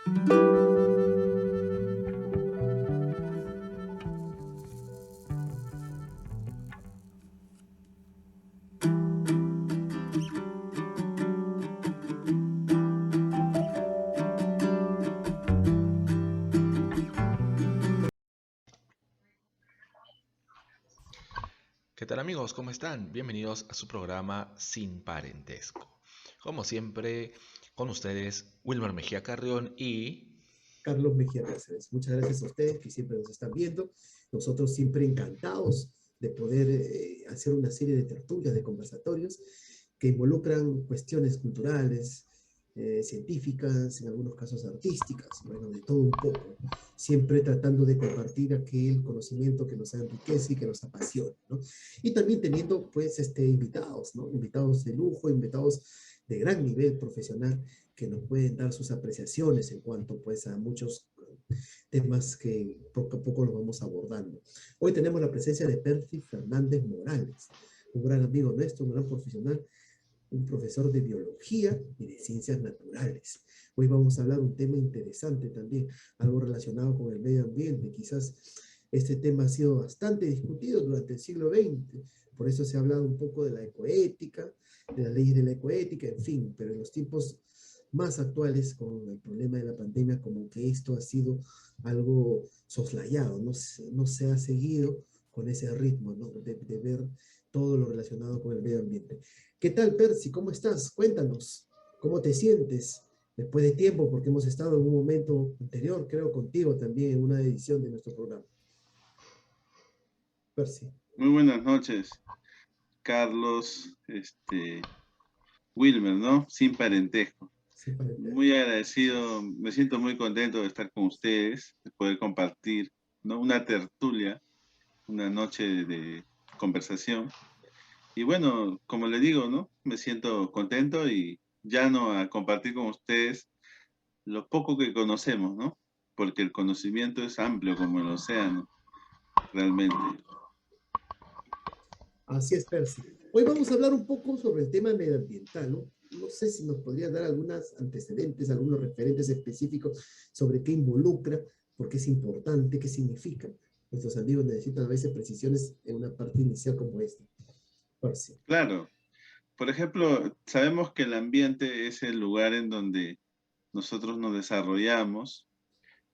¿Qué tal amigos? ¿Cómo están? Bienvenidos a su programa Sin Parentesco. Como siempre, con ustedes, Wilmer Mejía Carrión y... Carlos Mejía Cáceres. Muchas gracias a ustedes que siempre nos están viendo. Nosotros siempre encantados de poder hacer una serie de tertulias, de conversatorios que involucran cuestiones culturales, científicas, en algunos casos artísticas, bueno, de todo un poco, siempre tratando de compartir aquel conocimiento que nos enriquece y que nos apasiona, ¿no? Y también teniendo, pues, invitados, ¿no? Invitados de lujo, invitados de gran nivel profesional que nos pueden dar sus apreciaciones en cuanto, pues, a muchos temas que poco a poco los vamos abordando. Hoy tenemos la presencia de Percy Fernández Morales, un gran amigo nuestro, un gran profesional, un profesor de biología y de ciencias naturales. Hoy vamos a hablar un tema interesante también, algo relacionado con el medio ambiente. Quizás este tema ha sido bastante discutido durante el siglo XX, por eso se ha hablado un poco de la ecoética, de las leyes de la ecoética, en fin, pero en los tiempos más actuales con el problema de la pandemia, como que esto ha sido algo soslayado, no se ha seguido con ese ritmo, ¿no? De ver todo lo relacionado con el medio ambiente. ¿Qué tal, Percy? ¿Cómo estás? Cuéntanos, ¿cómo te sientes después de tiempo? Porque hemos estado en un momento anterior, creo, contigo también en una edición de nuestro programa. Percy. Muy buenas noches, Carlos, Wilmer, ¿no? Sin parentesco. Sí, para Muy agradecido, me siento muy contento de estar con ustedes, de poder compartir, ¿no? Una tertulia, una noche de conversación. Y bueno, como le digo, ¿no? Me siento contento y ya no a compartir con ustedes lo poco que conocemos, ¿no? Porque el conocimiento es amplio como el océano, realmente. Así es, Percy. Hoy vamos a hablar un poco sobre el tema medioambiental, ¿no? No sé si nos podría dar algunos antecedentes, algunos referentes específicos sobre qué involucra, por qué es importante, qué significa. Nuestros amigos necesitan a veces precisiones en una parte inicial como esta. Percy. Claro. Por ejemplo, sabemos que el ambiente es el lugar en donde nosotros nos desarrollamos,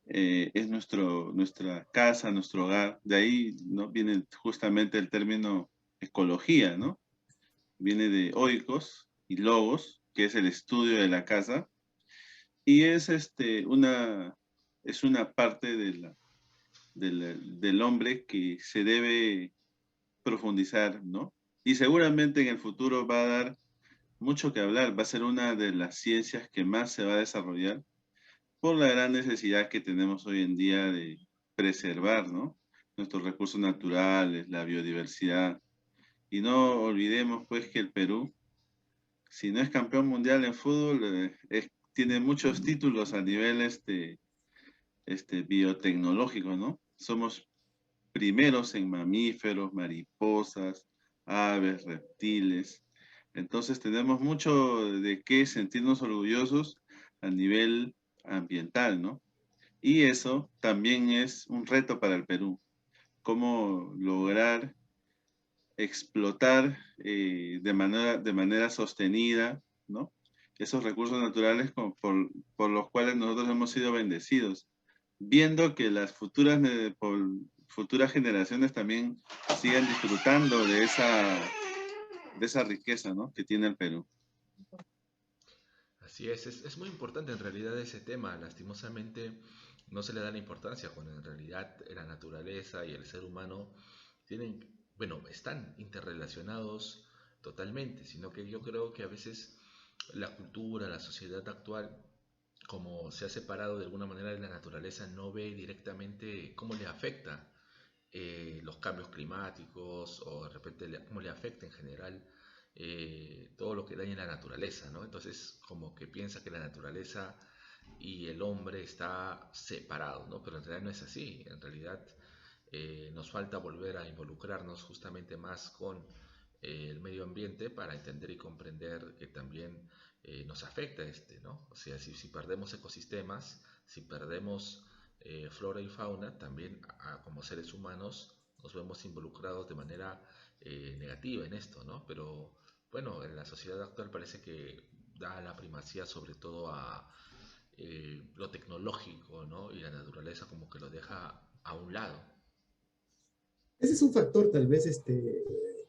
es nuestra casa, nuestro hogar. De ahí, ¿no? Viene justamente el término ecología, ¿no? Viene de oikos y logos, que es el estudio de la casa, y es una parte del hombre que se debe profundizar, ¿no? Y seguramente en el futuro va a dar mucho que hablar, va a ser una de las ciencias que más se va a desarrollar por la gran necesidad que tenemos hoy en día de preservar, ¿no? Nuestros recursos naturales, la biodiversidad. Y no olvidemos, pues, que el Perú, si no es campeón mundial en fútbol, tiene muchos títulos a nivel biotecnológico, ¿no? Somos primeros en mamíferos, mariposas, aves, reptiles. Entonces tenemos mucho de qué sentirnos orgullosos a nivel ambiental, ¿no? Y eso también es un reto para el Perú, cómo lograr explotar de manera sostenida, ¿no? Esos recursos naturales por los cuales nosotros hemos sido bendecidos, viendo que las futuras generaciones también sigan disfrutando de esa riqueza, ¿no? Que tiene el Perú. Así es muy importante en realidad ese tema. Lastimosamente no se le da la importancia cuando en realidad la naturaleza y el ser humano tienen, bueno, están interrelacionados totalmente, sino que yo creo que a veces la cultura, la sociedad actual, como se ha separado de alguna manera de la naturaleza, no ve directamente cómo le afecta los cambios climáticos o de repente cómo le afecta en general todo lo que daña la naturaleza, ¿no? Entonces como que piensa que la naturaleza y el hombre está separado, ¿no? Pero en realidad no es así, en realidad nos falta volver a involucrarnos justamente más con el medio ambiente para entender y comprender que también nos afecta ¿no? O sea, si perdemos ecosistemas, si perdemos flora y fauna, también como seres humanos nos vemos involucrados de manera negativa en esto, ¿no? Pero bueno, en la sociedad actual parece que da la primacía sobre todo a lo tecnológico, ¿no? Y la naturaleza como que lo deja a un lado. Ese es un factor tal vez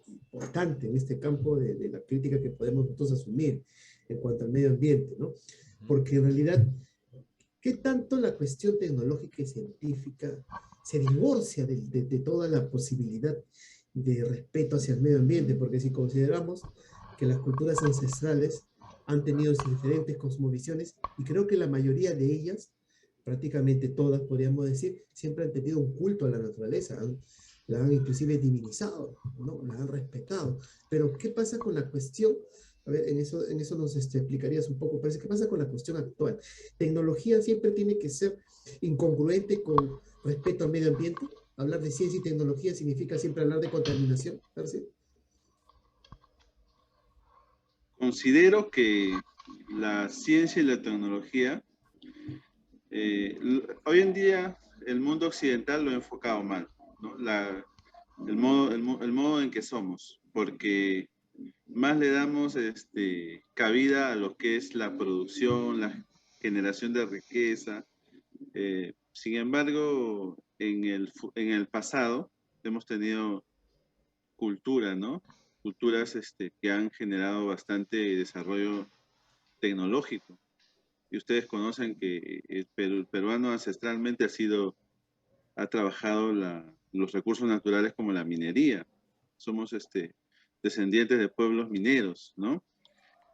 importante en este campo de la crítica que podemos nosotros asumir en cuanto al medio ambiente, ¿no? Ujú, Porque en realidad, ¿qué tanto la cuestión tecnológica y científica se divorcia de toda la posibilidad de respeto hacia el medio ambiente? Porque si consideramos que las culturas ancestrales han tenido diferentes cosmovisiones, y creo que la mayoría de ellas, prácticamente todas, podríamos decir, siempre han tenido un culto a la naturaleza, la han inclusive divinizado, ¿no? La han respetado. Pero, ¿qué pasa con la cuestión? A ver, en eso nos explicarías un poco, parece, ¿qué pasa con la cuestión actual? Tecnología siempre tiene que ser incongruente con respeto al medio ambiente. Hablar de ciencia y tecnología significa siempre hablar de contaminación, ¿parece? Considero que la ciencia y la tecnología, hoy en día el mundo occidental lo ha enfocado mal, ¿no? El modo en que somos, porque más le damos cabida a lo que es la producción, la generación de riqueza. Sin embargo, en el pasado hemos tenido cultura, ¿no? Culturas que han generado bastante desarrollo tecnológico. Y ustedes conocen que el peruano ancestralmente ha trabajado los recursos naturales como la minería. Somos descendientes de pueblos mineros, ¿no?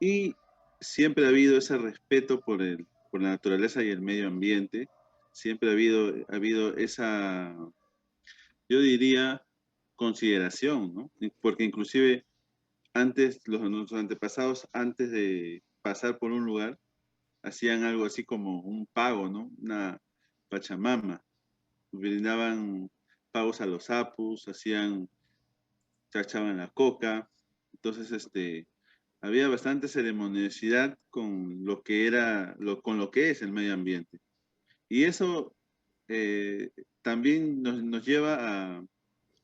Y siempre ha habido ese respeto por la naturaleza y el medio ambiente. Siempre ha habido esa, yo diría, consideración, ¿no? Porque inclusive antes, nuestros antepasados, antes de pasar por un lugar, hacían algo así como un pago, ¿no? Una pachamama. Brindaban pagos a los apus, chachaban la coca. Entonces, había bastante ceremoniosidad con lo que con lo que es el medio ambiente. Y eso eh, también nos lleva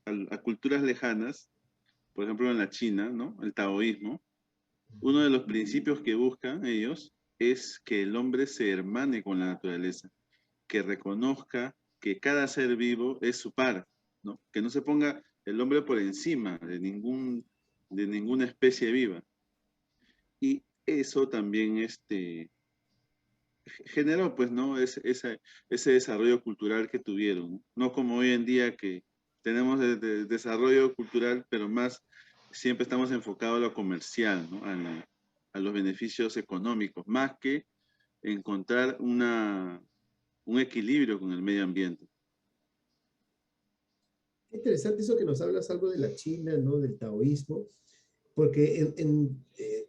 a culturas lejanas, por ejemplo en la China, ¿no? El taoísmo. Uno de los principios que buscan ellos es que el hombre se hermane con la naturaleza, que reconozca que cada ser vivo es su par, ¿no? Que no se ponga el hombre por encima de ninguna especie viva. Y eso también generó, pues, ¿no? Ese desarrollo cultural que tuvieron, ¿no? No como hoy en día que tenemos desarrollo cultural, pero más siempre estamos enfocados a lo comercial, ¿no? A los beneficios económicos, más que encontrar un equilibrio con el medio ambiente. Qué interesante eso que nos hablas algo de la China, ¿no? Del taoísmo, porque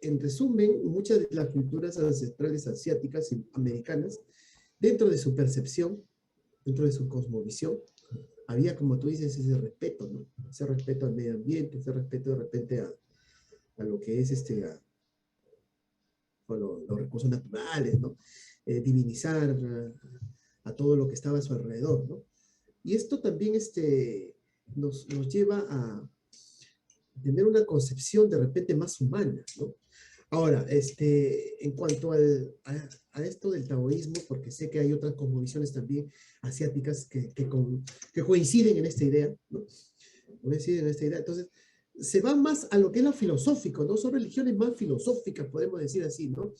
en resumen, muchas de las culturas ancestrales asiáticas y americanas, dentro de su percepción, dentro de su cosmovisión, había, como tú dices, ese respeto, ¿no? Ese respeto al medio ambiente, ese respeto de repente a lo que es los recursos naturales, ¿no? Divinizar a todo lo que estaba a su alrededor, ¿no? Y esto también nos lleva a tener una concepción de repente más humana, ¿no? Ahora, en cuanto a esto del taoísmo, porque sé que hay otras cosmovisiones también asiáticas que coinciden en esta idea, ¿no? Coinciden en esta idea. Entonces, se va más a lo que es lo filosófico, ¿no? Son religiones más filosóficas, podemos decir así, ¿no?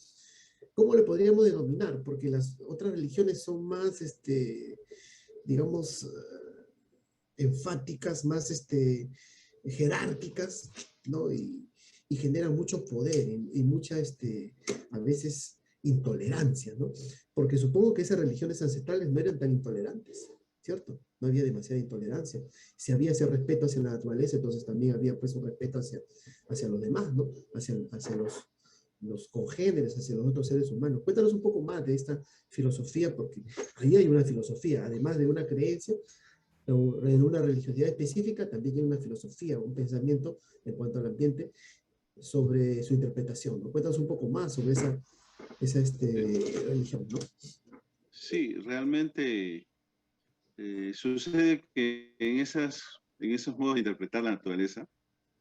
¿Cómo le podríamos denominar? Porque las otras religiones son más, digamos, enfáticas, más jerárquicas, ¿no? Y generan mucho poder y mucha, a veces, intolerancia, ¿no? Porque supongo que esas religiones ancestrales no eran tan intolerantes, ¿cierto? No había demasiada intolerancia. Si había ese respeto hacia la naturaleza, entonces también había pues un respeto hacia los demás, ¿no? Hacia los congéneres, hacia los otros seres humanos. Cuéntanos un poco más de esta filosofía, porque ahí hay una filosofía, además de una creencia, en una religiosidad específica, también hay una filosofía, un pensamiento en cuanto al ambiente sobre su interpretación, ¿no? Cuéntanos un poco más sobre esa religión, ¿no? Sí, realmente sucede que en esos modos de interpretar la naturaleza,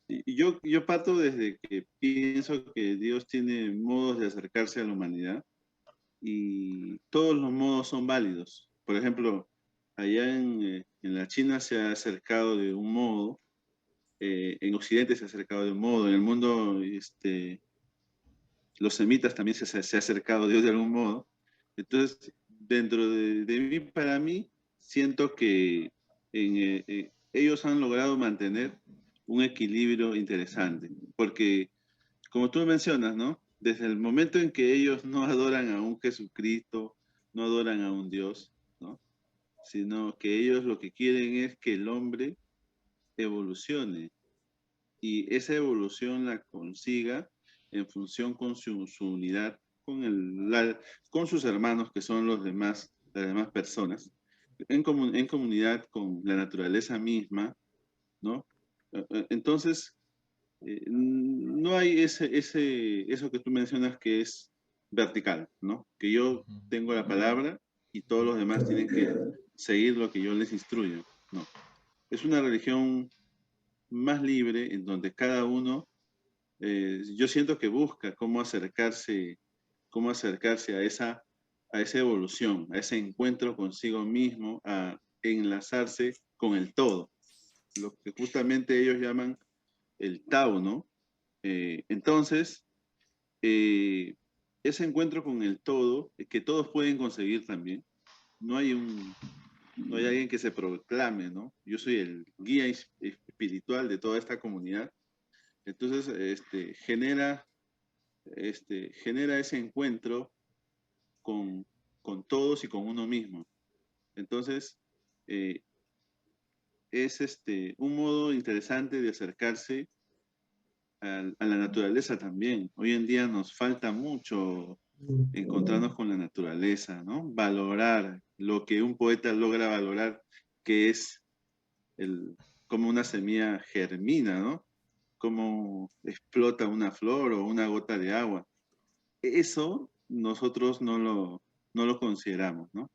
y yo parto desde que pienso que Dios tiene modos de acercarse a la humanidad y todos los modos son válidos. Por ejemplo, allá en la China se ha acercado de un modo, en Occidente se ha acercado de un modo, en el mundo los semitas también se ha acercado a Dios de algún modo. Entonces, dentro de mí, para mí, siento que ellos han logrado mantener un equilibrio interesante, porque como tú mencionas, ¿no? Desde el momento en que ellos no adoran a un Jesucristo, no adoran a un Dios, ¿no? Sino que ellos lo que quieren es que el hombre evolucione y esa evolución la consiga en función con su unidad con sus hermanos, que son las demás personas, en comunidad con la naturaleza misma, ¿no? Entonces, no hay eso que tú mencionas que es vertical, ¿no? Que yo Ujú. tengo la palabra y todos los demás tienen que seguir lo que yo les instruyo, ¿no? Es una religión más libre en donde cada uno, yo siento que busca cómo acercarse a esa evolución, a ese encuentro consigo mismo, a enlazarse con el todo, lo que justamente ellos llaman el Tao, ¿no? Entonces, eh, ese encuentro con el todo, que todos pueden conseguir también, no hay no hay alguien que se proclame, ¿no? Yo soy el guía espiritual de toda esta comunidad. Entonces, genera ese encuentro con, con todos y con uno mismo. Entonces, eh, es un modo interesante de acercarse a la naturaleza también. Hoy en día nos falta mucho encontrarnos con la naturaleza, ¿no? Valorar lo que un poeta logra valorar, que es el, como una semilla germina, ¿no? Cómo explota una flor o una gota de agua. Eso nosotros no lo consideramos, ¿no?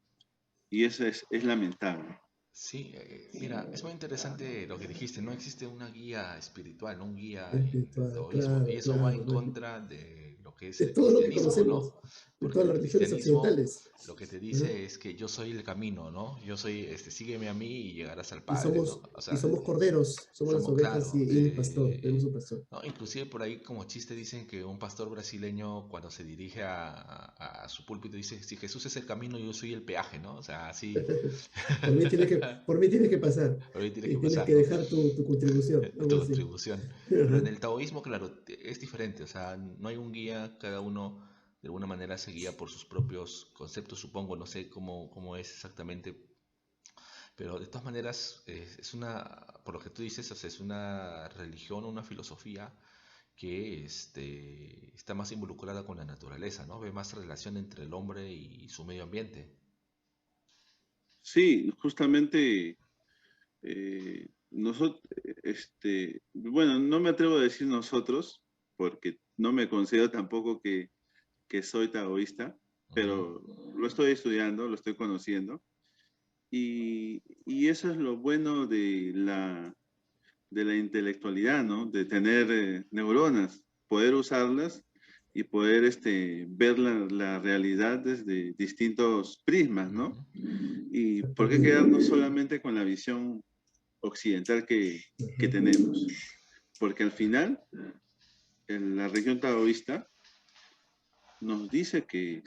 Y eso es lamentable. Sí, mira, es muy interesante lo que dijiste, no existe una guía espiritual, no un guía en el Espiritual, taoísmo, y claro, eso va en claro, ¿no? contra de lo que es De el todo lo que cristianismo, conocemos, ¿no? de Porque todas el las religiones cristianismo occidentales. lo que te Ajá. dice es que yo soy el camino, ¿no? Yo soy, sígueme a mí y llegarás al Y Padre, ¿no? O y sea, somos corderos, somos las somos, ovejas claro, y el pastor, tenemos un pastor. no, inclusive por ahí como chiste dicen que un pastor brasileño cuando se dirige a su púlpito dice, si Jesús es el camino, yo soy el peaje, ¿no? O sea, así, Por mí tienes que pasar por ahí tienes y que tienes pasar, que ¿no? dejar tu contribución, algo Tu así. contribución. Pero en Ajá. el taoísmo, claro, es diferente, o sea, no hay un guía, cada uno de alguna manera se guía por sus propios conceptos, supongo, no sé cómo es exactamente, pero de todas maneras es una, por lo que tú dices, o sea, es una religión, una filosofía que está más involucrada con la naturaleza, ¿no? Ve más relación entre el hombre y su medio ambiente. Sí, justamente nosotros, bueno, no me atrevo a decir nosotros, porque no me considero tampoco que soy taoísta, Ujú. pero lo estoy estudiando, lo estoy conociendo, y eso es lo bueno de la intelectualidad, ¿no? De tener neuronas, poder usarlas y poder ver la realidad desde distintos prismas, ¿no? Ujú. Y por qué Exactamente. quedarnos solamente con la visión occidental que Ajá. tenemos. Porque al final, en la región taoísta nos dice que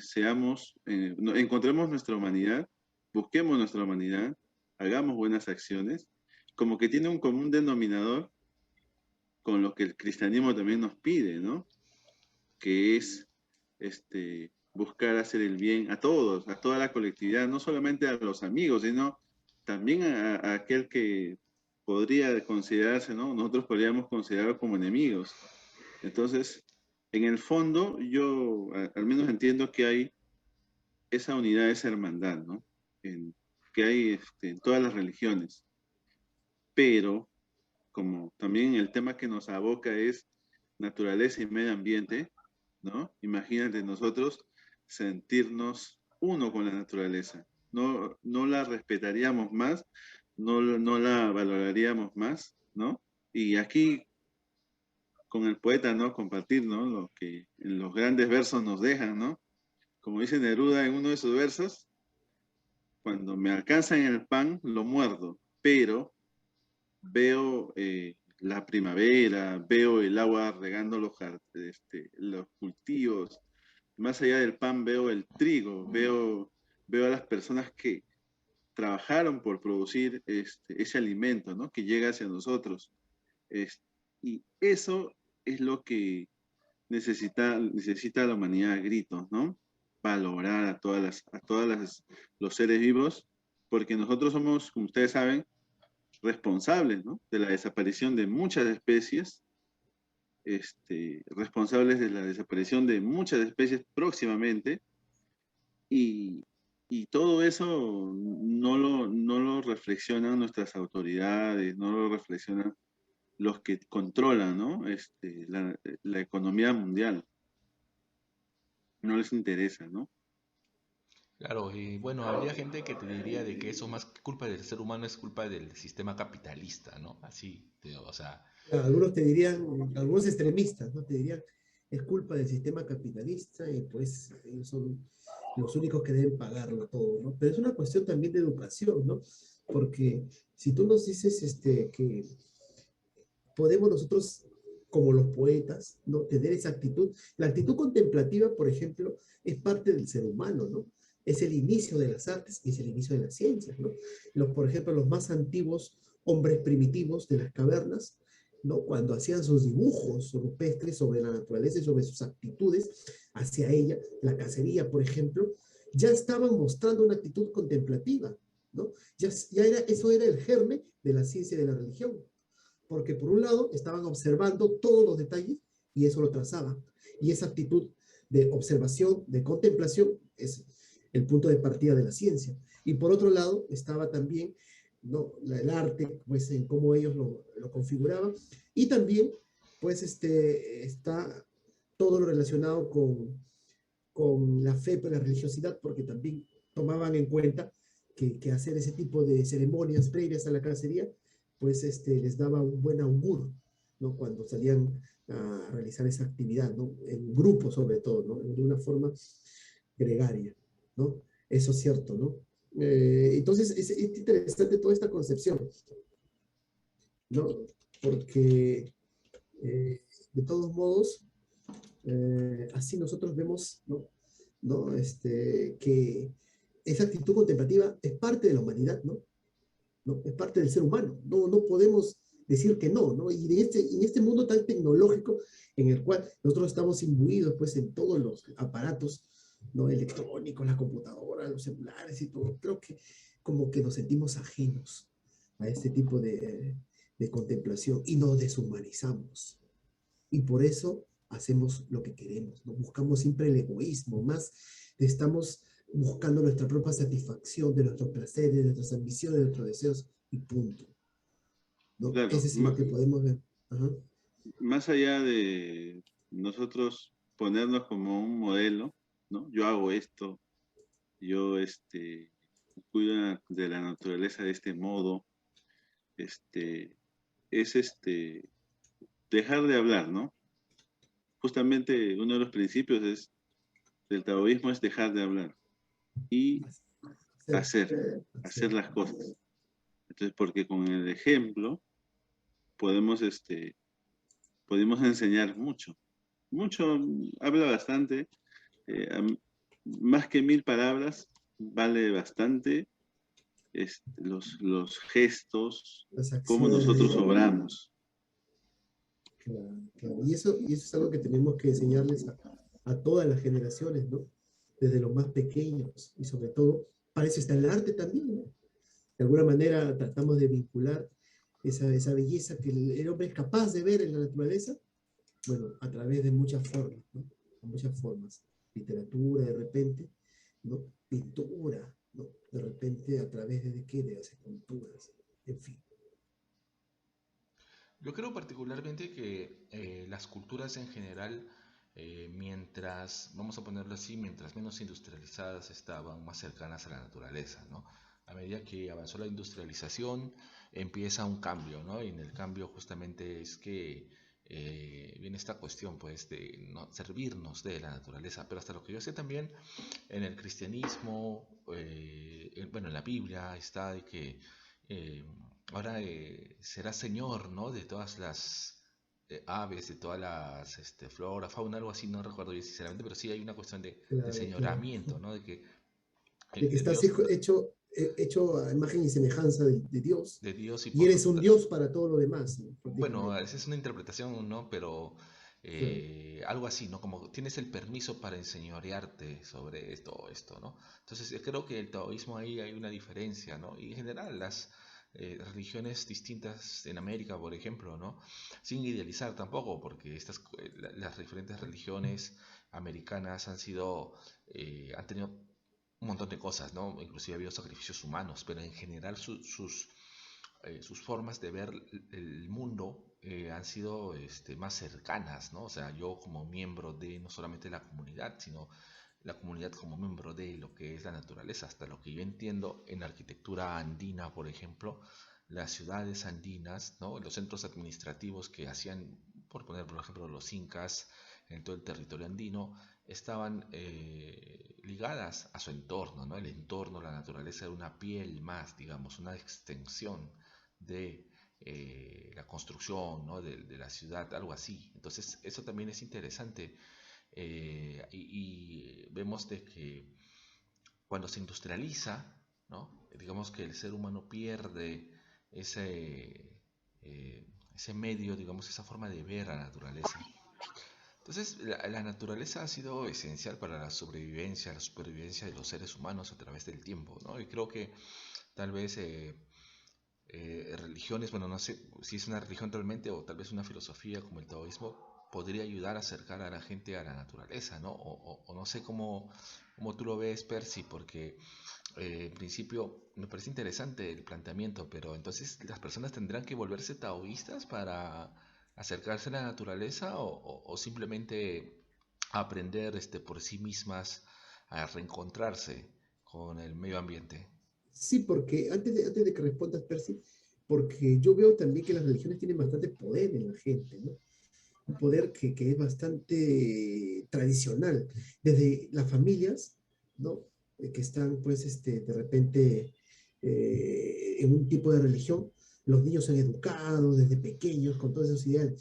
encontremos nuestra humanidad, busquemos nuestra humanidad, hagamos buenas acciones, como que tiene un común denominador con lo que el cristianismo también nos pide, ¿no? Que es buscar hacer el bien a todos, a toda la colectividad, no solamente a los amigos, sino también a aquel que podría considerarse, ¿no? Nosotros podríamos considerar como enemigos. Entonces, en el fondo, yo al menos entiendo que hay esa unidad, esa hermandad, ¿no? En, que hay en todas las religiones. Pero, como también el tema que nos aboca es naturaleza y medio ambiente, ¿no? Imagínate nosotros sentirnos uno con la naturaleza. No la respetaríamos más, no la valoraríamos más, ¿no? Y aquí con el poeta, ¿no? Compartir, ¿no? Lo que en los grandes versos nos dejan, ¿no? Como dice Neruda en uno de sus versos, cuando me alcanzan el pan, lo muerdo, pero veo la primavera, veo el agua regando los cultivos, más allá del pan veo el trigo, veo a las personas que trabajaron por producir ese alimento, ¿no? Que llega hacia nosotros. Este, y eso es lo que necesita la humanidad a gritos, ¿no? Valorar los seres vivos, porque nosotros somos, como ustedes saben, responsables, ¿no? De la desaparición de muchas especies, responsables de la desaparición de muchas especies próximamente, y, y todo eso no lo reflexionan nuestras autoridades, no lo reflexionan los que controlan, ¿no? La economía mundial. No les interesa, ¿no? Claro, y bueno, habría gente que te diría de que eso más que culpa del ser humano es culpa del sistema capitalista, ¿no? Así, o sea, Algunos te dirían, algunos extremistas, ¿no? Te dirían, es culpa del sistema capitalista y pues ellos son los únicos que deben pagarlo todo, ¿no? Pero es una cuestión también de educación, ¿no? Porque si tú nos dices que podemos nosotros, como los poetas, ¿no? Tener esa actitud. La actitud contemplativa, por ejemplo, es parte del ser humano, ¿no? Es el inicio de las artes y es el inicio de las ciencias, ¿no? Por ejemplo, los más antiguos hombres primitivos de las cavernas, ¿no? Cuando hacían sus dibujos rupestres sobre la naturaleza y sobre sus actitudes hacia ella, la cacería, por ejemplo, ya estaban mostrando una actitud contemplativa, ¿no? Eso era el germen de la ciencia y de la religión, porque por un lado estaban observando todos los detalles y eso lo trazaba. Y esa actitud de observación, de contemplación, es el punto de partida de la ciencia. Y por otro lado estaba también, ¿no? El arte, pues en cómo ellos lo configuraban. Y también, pues está todo lo relacionado con la fe, la religiosidad, porque también tomaban en cuenta que hacer ese tipo de ceremonias previas a la cacería pues les daba un buen augur, ¿no? Cuando salían a realizar esa actividad, ¿no? En grupo sobre todo, ¿no? De una forma gregaria, ¿no? Eso es cierto, ¿no? Entonces es interesante toda esta concepción, ¿no? Porque de todos modos, así nosotros vemos, ¿no? ¿No? Que esa actitud contemplativa es parte de la humanidad, ¿no? ¿No? Es parte del ser humano, no podemos decir que no, ¿no? Y en este mundo tan tecnológico en el cual nosotros estamos imbuidos pues en todos los aparatos, ¿no? Electrónicos, la computadora, los celulares y todo, creo que como que nos sentimos ajenos a este tipo de contemplación y nos deshumanizamos. Y por eso hacemos lo que queremos, ¿no? Buscamos siempre el egoísmo, más estamos buscando nuestra propia satisfacción de nuestros placeres, de nuestras ambiciones, de nuestros deseos, y punto, ¿no? Claro, Ese es lo que podemos ver. Ajá. más allá de nosotros ponernos como un modelo, ¿no? Yo hago esto, yo cuido de la naturaleza de este modo, este, es dejar de hablar, ¿no? Justamente uno de los principios del taoísmo es dejar de hablar y Hacer, hacer, hacer. hacer las cosas. Entonces, porque con el ejemplo podemos, podemos enseñar mucho. Mucho, habla bastante, más que 1000 palabras, vale bastante los gestos, Las cómo acciones de nosotros vida. obramos. Claro, claro. Y eso es algo que tenemos que enseñarles a todas las generaciones, ¿no? Desde los más pequeños y sobre todo, para eso está el arte también, ¿no? De alguna manera tratamos de vincular esa belleza que el hombre es capaz de ver en la naturaleza, bueno, a través de muchas formas, ¿no? Muchas formas. Literatura, de repente, ¿no? Pintura, ¿no? De repente, a través de qué, de las esculturas, en fin. Yo creo particularmente que las culturas en general, mientras, vamos a ponerlo así, mientras menos industrializadas estaban, más cercanas a la naturaleza, ¿no? A medida que avanzó la industrialización, empieza un cambio, ¿no? Y en el cambio justamente es que viene esta cuestión, pues, de no servirnos de la naturaleza. Pero hasta lo que yo sé también, en el cristianismo, bueno, en la Biblia está de que eh, ahora será señor, ¿no? De todas las aves, de todas las flora, fauna, algo así, no recuerdo bien sinceramente, pero sí hay una cuestión de Claro, claro. señoramiento, ¿no? De que De que estás Dios, hecho a imagen y semejanza de Dios, de Dios y y por lo eres un tanto, Dios para todo lo demás, ¿no? bueno, Prácticamente. esa es una interpretación, ¿no? Pero Claro. algo así, ¿no? Como tienes el permiso para enseñorearte sobre esto o esto, ¿no? Entonces, creo que el taoísmo ahí hay una diferencia, ¿no? Y en general, las religiones distintas en América, por ejemplo, ¿no? Sin idealizar tampoco, porque las diferentes religiones americanas han tenido un montón de cosas, ¿no? Inclusive ha habido sacrificios humanos, pero en general sus formas de ver el mundo han sido más cercanas, ¿no? O sea, yo como miembro de no solamente la comunidad, sino la comunidad como miembro de lo que es la naturaleza, hasta lo que yo entiendo en la arquitectura andina, por ejemplo, las ciudades andinas, ¿no? Los centros administrativos que hacían, por poner por ejemplo los incas en todo el territorio andino, estaban ligadas a su entorno, ¿no? El entorno, la naturaleza era una piel más, digamos, una extensión de la construcción, ¿no? de la ciudad, algo así. Entonces, eso también es interesante. Y vemos de que cuando se industrializa, ¿no? Digamos que el ser humano pierde ese medio, digamos, esa forma de ver a la naturaleza. Entonces, la naturaleza ha sido esencial para la supervivencia de los seres humanos a través del tiempo, ¿no? Y creo que tal vez religiones, bueno, no sé si es una religión realmente o tal vez una filosofía como el taoísmo, podría ayudar a acercar a la gente a la naturaleza, ¿no? O no sé cómo tú lo ves, Percy, porque en principio me parece interesante el planteamiento, pero entonces las personas tendrán que volverse taoístas para acercarse a la naturaleza o simplemente aprender por sí mismas a reencontrarse con el medio ambiente. Sí, porque antes de que respondas, Percy, porque yo veo también que las religiones tienen bastante poder en la gente, ¿no? Un poder que es bastante tradicional, desde las familias, ¿no? Que están, pues, de repente en un tipo de religión, los niños son educados desde pequeños con todas esas ideas.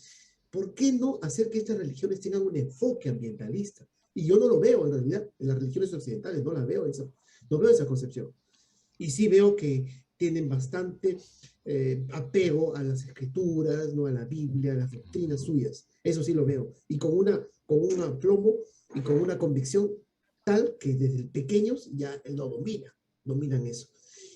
¿Por qué no hacer que estas religiones tengan un enfoque ambientalista? Y yo no lo veo en realidad, en las religiones occidentales, no veo esa concepción. Y sí veo que tienen bastante apego a las escrituras, ¿no? A la Biblia, a las doctrinas suyas. Eso sí lo veo. Y con un aplomo y con una convicción tal que desde pequeños ya lo dominan eso.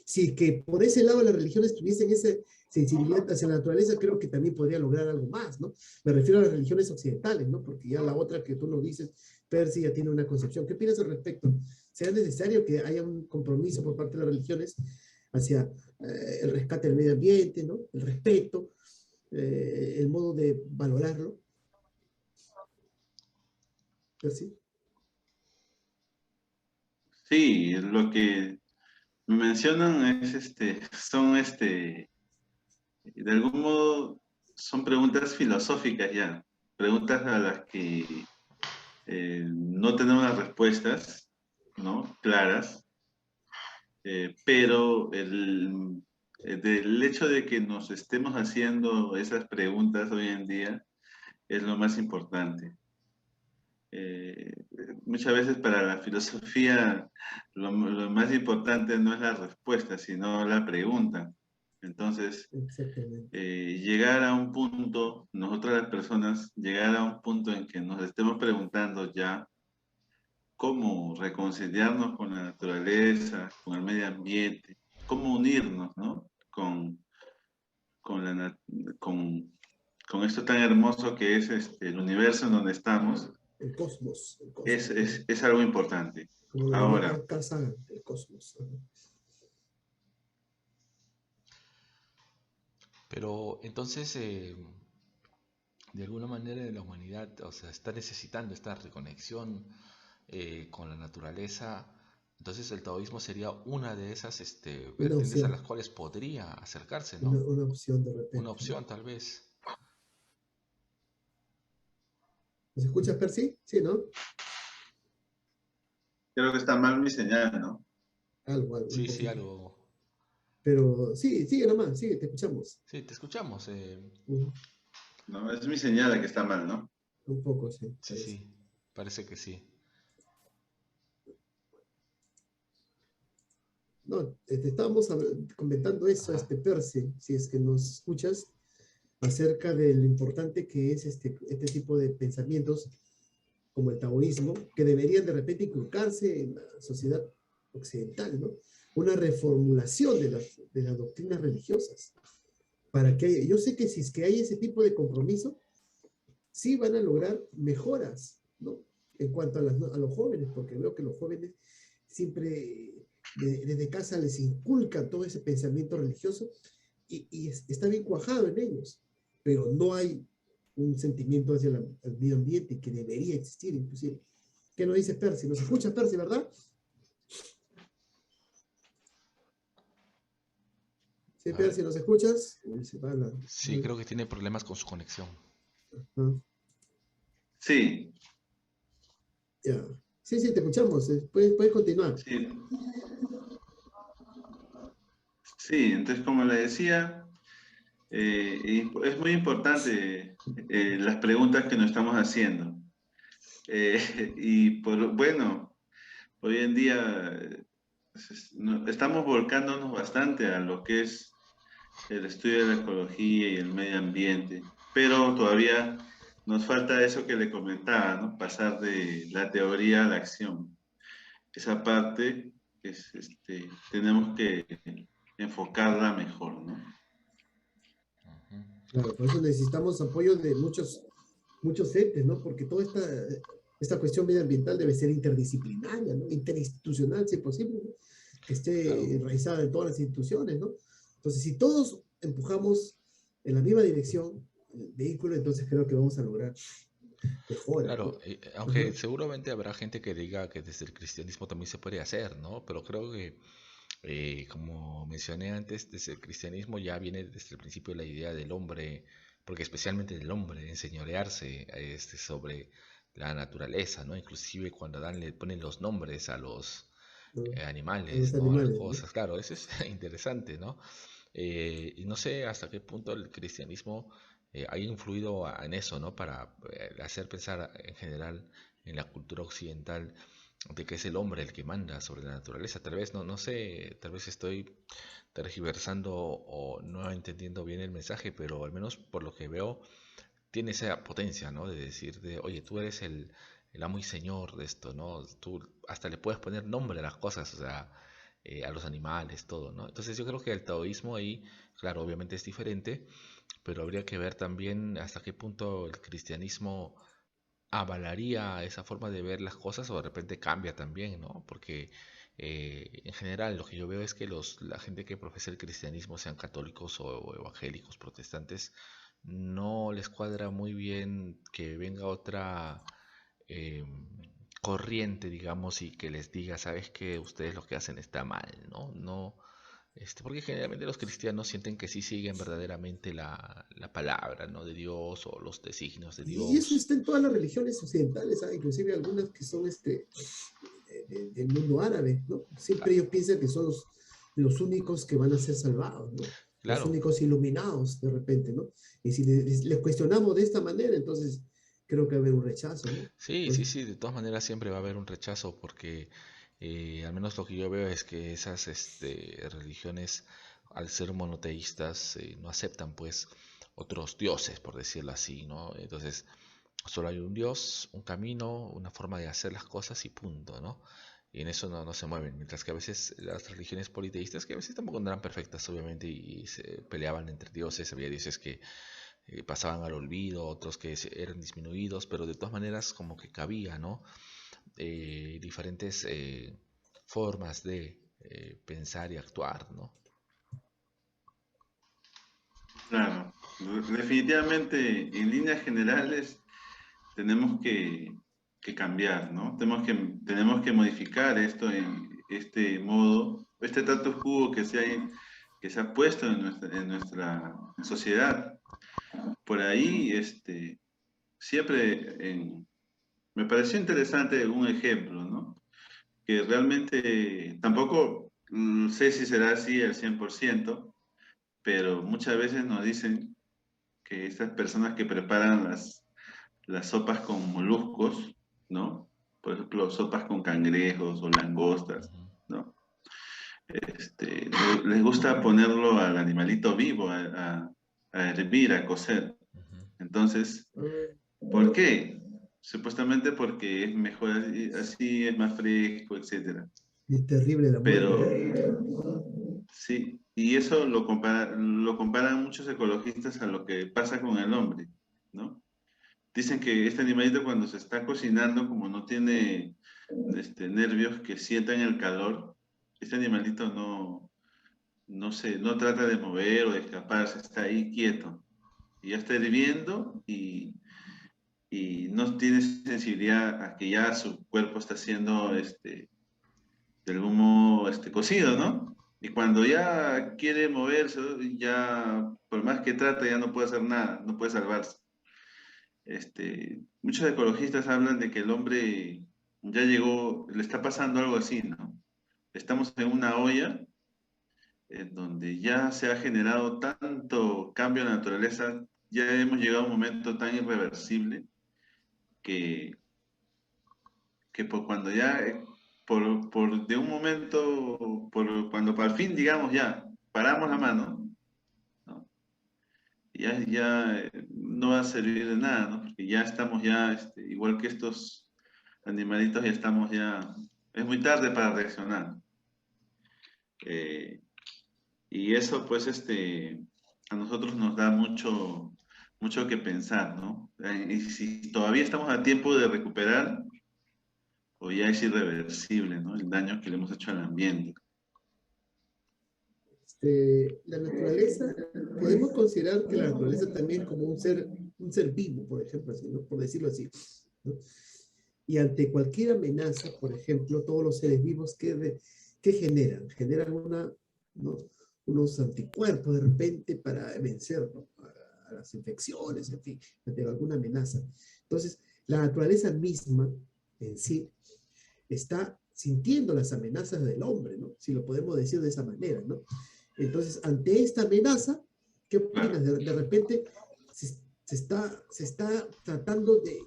Si es que por ese lado las religiones tuviesen esa sensibilidad hacia la naturaleza, creo que también podría lograr algo más, ¿no? Me refiero a las religiones occidentales, ¿no? Porque ya la otra que tú nos dices, Percy ya tiene una concepción. ¿Qué opinas al respecto? ¿Será necesario que haya un compromiso por parte de las religiones hacia el rescate del medio ambiente, ¿no? El respeto, el modo de valorarlo? ¿Sí? Sí, lo que me mencionan es son de algún modo son preguntas filosóficas ya, preguntas a las que no tenemos las respuestas, ¿no? Claras, pero del hecho de que nos estemos haciendo esas preguntas hoy en día es lo más importante. Eh, Muchas veces para la filosofía lo más importante no es la respuesta, sino la pregunta. Entonces, Exactamente. llegar a un punto, nosotras las personas, llegar a un punto en que nos estemos preguntando ya cómo reconciliarnos con la naturaleza, con el medio ambiente, cómo unirnos, ¿no? Con, la, con esto tan hermoso que es el universo en donde estamos, El cosmos, ¿no? es algo importante. Como lo diría Ahora, Carl Sagan, el cosmos. ¿No? Pero entonces, de alguna manera la humanidad, o sea, está necesitando esta reconexión con la naturaleza. Entonces el taoísmo sería una de esas Una vertientes a opción, las cuales podría acercarse, ¿no? una opción de Una repente, ¿no? opción tal vez. ¿Nos escuchas, Percy? Sí, ¿no? Creo que está mal mi señal, ¿no? Algo, un Sí, sí, poquito. algo. Pero sí, sigue nomás, sigue, te escuchamos. Sí, te escuchamos. Ujú, No, es mi señal la que está mal, ¿no? un poco, sí, Sí, parece. sí, parece que sí. No, te estábamos comentando eso, Ajá. Percy, si es que nos escuchas, acerca de lo importante que es este tipo de pensamientos como el taoísmo, que deberían de repente inculcarse en la sociedad occidental, ¿no? Una reformulación de las doctrinas religiosas, para que yo sé que si es que hay ese tipo de compromiso, sí van a lograr mejoras, ¿no? En cuanto a los jóvenes, porque veo que los jóvenes siempre desde casa les inculcan todo ese pensamiento religioso y está bien cuajado en ellos, pero no hay un sentimiento hacia el medio ambiente que debería existir, inclusive. ¿Qué nos dice Percy? ¿Nos escucha Percy, verdad? Sí, A ver. Percy, ¿nos escuchas? Uy, se va Sí, creo que tiene problemas con su conexión. ah, Sí, ya. Sí, sí, te escuchamos. Puedes continuar. sí, sí. Entonces, como le decía, es muy importante las preguntas que nos estamos haciendo. Bueno, hoy en día estamos volcándonos bastante a lo que es el estudio de la ecología y el medio ambiente, pero todavía nos falta eso que le comentaba, ¿no? Pasar de la teoría a la acción. Esa parte tenemos que enfocarla mejor, ¿no? Ujú. Claro, por eso necesitamos apoyo de muchos entes, ¿no? Porque toda esta cuestión medioambiental debe ser interdisciplinaria, ¿no? Interinstitucional, si es posible, ¿no? Que Claro. esté enraizada en todas las instituciones, ¿no? Entonces, si todos empujamos en la misma dirección el vehículo, entonces creo que vamos a lograr mejoras, ¿no? Claro, aunque Ajá. seguramente habrá gente que diga que desde el cristianismo también se puede hacer, ¿no? Pero creo que, como mencioné antes, desde el cristianismo ya viene desde el principio la idea del hombre, porque especialmente del hombre, enseñorearse sobre la naturaleza, ¿no? Inclusive cuando Adán le ponen los nombres a los ¿No? A animales, los ¿no? A las animales, ¿no? cosas, claro, eso es interesante, ¿no? Y no sé hasta qué punto el cristianismo ha influido en eso, ¿no? Para hacer pensar en general en la cultura occidental de que es el hombre el que manda sobre la naturaleza. Tal vez, no sé, tal vez estoy tergiversando o no entendiendo bien el mensaje, pero al menos por lo que veo, tiene esa potencia, ¿no? De decir, oye, tú eres el amo y señor de esto, ¿no? Tú hasta le puedes poner nombre a las cosas, o sea, a los animales, todo, ¿no? Entonces yo creo que el taoísmo ahí, claro, obviamente es diferente, pero habría que ver también hasta qué punto el cristianismo avalaría esa forma de ver las cosas o de repente cambia también, ¿no? Porque en general lo que yo veo es que la gente que profesa el cristianismo, sean católicos o evangélicos, protestantes, no les cuadra muy bien que venga otra eh, corriente, digamos, y que les diga, sabes que ustedes lo que hacen está mal, ¿no? No, porque generalmente los cristianos sienten que sí siguen verdaderamente la palabra, ¿no? De Dios o los designios de Y eso Dios. está en todas las religiones occidentales, ¿ah? Inclusive algunas que son del mundo árabe, ¿no? Siempre Ah, ellos piensan que son los únicos que van a ser salvados, ¿no? Los claro, únicos iluminados de repente, ¿no? Y si les cuestionamos de esta manera, entonces creo que va a haber un rechazo, ¿no? sí, Pues, sí, sí, de todas maneras siempre va a haber un rechazo porque al menos lo que yo veo es que esas religiones, al ser monoteístas, no aceptan pues otros dioses, por decirlo así, ¿no? Entonces, solo hay un Dios, un camino, una forma de hacer las cosas y punto, ¿no? Y en eso no se mueven. Mientras que a veces las religiones politeístas, que a veces tampoco no eran perfectas, obviamente, y se peleaban entre dioses, había dioses que pasaban al olvido, otros que eran disminuidos, pero de todas maneras como que cabía, ¿no? Diferentes formas de pensar y actuar, ¿no? Claro, definitivamente en líneas generales tenemos que cambiar, ¿no? Tenemos que modificar esto en este modo, este status quo que se ha puesto en nuestra sociedad. Por ahí, siempre me pareció interesante un ejemplo, ¿no? Que realmente tampoco sé si será así al 100%, pero muchas veces nos dicen que estas personas que preparan las sopas con moluscos, ¿no? Por ejemplo, sopas con cangrejos o langostas, Ujú, ¿no? Les gusta ponerlo al animalito vivo, a hervir, a cocer. ujú. Entonces, Ah, ¿por qué? Supuestamente porque es mejor así, así es más fresco, etcétera. es terrible la muerte, Pero ¿no? sí, y eso lo comparan muchos ecologistas a lo que pasa con el hombre, ¿no? Dicen que este animalito cuando se está cocinando, como no tiene nervios que sientan el calor, este animalito no trata de mover o de escaparse, está ahí quieto. Y ya está hirviendo y no tiene sensibilidad a que ya su cuerpo está siendo de algún modo cocido, ¿no? Y cuando ya quiere moverse, ya por más que trate, ya no puede hacer nada, no puede salvarse. Muchos ecologistas hablan de que el hombre ya llegó, le está pasando algo así, ¿no? Estamos en una olla en donde ya se ha generado tanto cambio en la naturaleza, ya hemos llegado a un momento tan irreversible que, que por cuando ya, de un momento, cuando por fin digamos ya, paramos la mano, ¿no? Ya no va a servir de nada, ¿no? Porque ya estamos ya, igual que estos animalitos, ya estamos ya, es muy tarde para reaccionar. Eh, y eso, pues, a nosotros nos da mucho que pensar, ¿no? Y si todavía estamos a tiempo de recuperar, o ya es irreversible, ¿no? El daño que le hemos hecho al ambiente. La naturaleza, podemos considerar que la naturaleza también como un ser vivo, por ejemplo, así, ¿no? Por decirlo así, ¿no? Y ante cualquier amenaza, por ejemplo, todos los seres vivos, ¿qué generan? Generan ¿no? Unos anticuerpos de repente para vencer, ¿no? A las infecciones, en fin, ante alguna amenaza. Entonces, la naturaleza misma en sí está sintiendo las amenazas del hombre, ¿no? Si lo podemos decir de esa manera, ¿no? Entonces, ante esta amenaza, ¿qué opinas? Claro. De repente se está tratando de